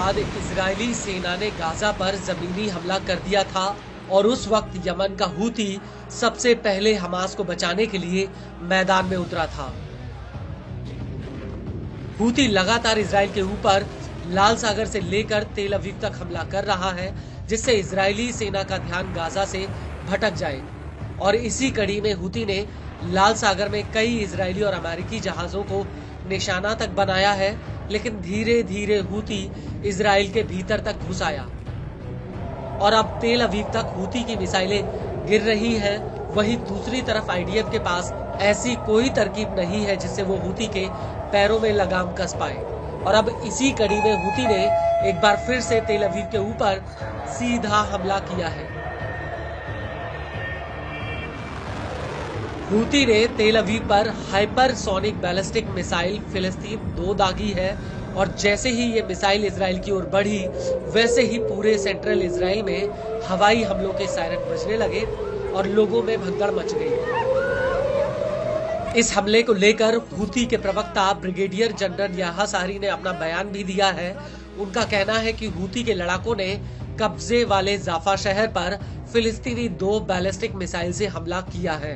बाद इजरायली सेना ने गाजा पर जमीनी हमला कर दिया था और उस वक्त यमन का हूती सबसे पहले हमास को बचाने के लिए मैदान में उतरा था। हूती लगातार इजराइल के ऊपर लाल सागर से लेकर तेल अवीव तक हमला कर रहा है, जिससे इजरायली सेना का ध्यान गाजा से भटक जाए। और इसी कड़ी में हूती ने लाल सागर में कई इजरायली और अमेरिकी जहाजों को निशाना तक बनाया है, लेकिन धीरे धीरे हूती इजराइल के भीतर तक घुस आया और अब तेल अवीव तक हूती की मिसाइलें गिर रही हैं। वहीं दूसरी तरफ आईडीएफ के पास ऐसी कोई तरकीब नहीं है जिससे वो हूती के पैरों में लगाम कस पाए। और अब इसी कड़ी में हूती ने एक बार फिर से तेल अवीव के ऊपर सीधा हमला किया है। हूती ने तेल अवीव पर हाइपरसोनिक बैलिस्टिक मिसाइल फिलिस्तीन 2 दागी है और जैसे ही ये मिसाइल इजराइल की ओर बढ़ी, वैसे ही पूरे सेंट्रल इजराइल में हवाई हमलों के सायरन बजने लगे और लोगों में भगदड़ मच गई। इस हमले को लेकर हूती के प्रवक्ता ब्रिगेडियर जनरल याह्या सारी ने अपना बयान भी दिया है। उनका कहना है कि हूती के लड़ाकों ने कब्जे वाले जाफा शहर पर फिलिस्तीनी 2 बैलिस्टिक मिसाइल से हमला किया है।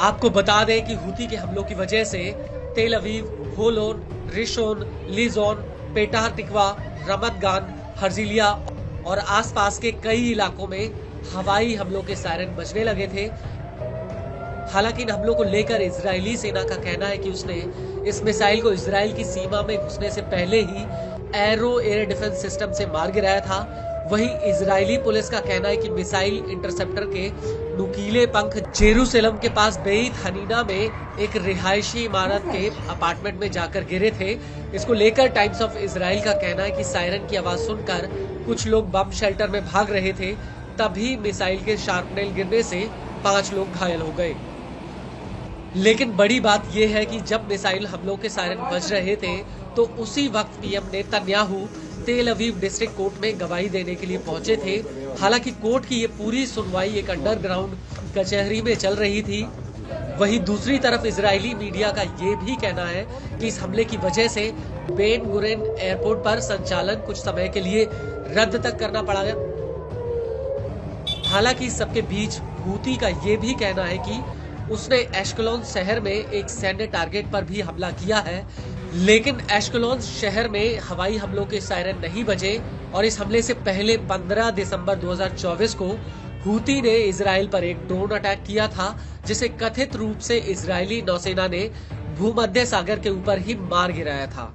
आपको बता दें कि हूती के हमलों की वजह से तेल अवीव, होलोन, रिशोन, लीजोन, पेटाह तिकवा, रमत गान, हर्जिलिया और आसपास के कई इलाकों में हवाई हमलों के सायरन बजने लगे थे। हालांकि इन हमलों को लेकर इजरायली सेना का कहना है कि उसने इस मिसाइल को इजराइल की सीमा में घुसने से पहले ही एरो एयर डिफेंस सिस्टम से मार गिराया था। वहीं इजरायली पुलिस का कहना है कि मिसाइल इंटरसेप्टर के नुकीले पंख जेरूसलम के पास बेइत हनीना में एक रिहायशी इमारत के अपार्टमेंट में जाकर गिरे थे। इसको लेकर टाइम्स ऑफ इजराइल का कहना है कि सायरन की आवाज सुनकर कुछ लोग बम शेल्टर में भाग रहे थे, तभी मिसाइल के शार्पनेल गिरने से 5 लोग घायल हो गए। लेकिन बड़ी बात यह है कि जब मिसाइल हमलों के सायरन बज रहे थे तो उसी वक्त पीएम नेतन्याहू तेल अवीव डिस्ट्रिक्ट कोर्ट में गवाही देने के लिए पहुंचे थे। हालांकि कोर्ट की ये पूरी सुनवाई एक अंडरग्राउंड कचहरी में चल रही थी। वहीं दूसरी तरफ इजरायली मीडिया का ये भी कहना है कि इस हमले की वजह से बेन गुरेन एयरपोर्ट पर संचालन कुछ समय के लिए रद्द तक करना पड़ा। हालांकि इस सबके बीच हूती का ये भी कहना है कि उसने एश्केलोन शहर में एक सैन्य टारगेट पर भी हमला किया है, लेकिन एश्केलोन शहर में हवाई हमलों के सायरन नहीं बजे और इस हमले से पहले 15 दिसंबर 2024 को हूती ने इजराइल पर एक ड्रोन अटैक किया था, जिसे कथित रूप से इजरायली नौसेना ने भूमध्य सागर के ऊपर ही मार गिराया था।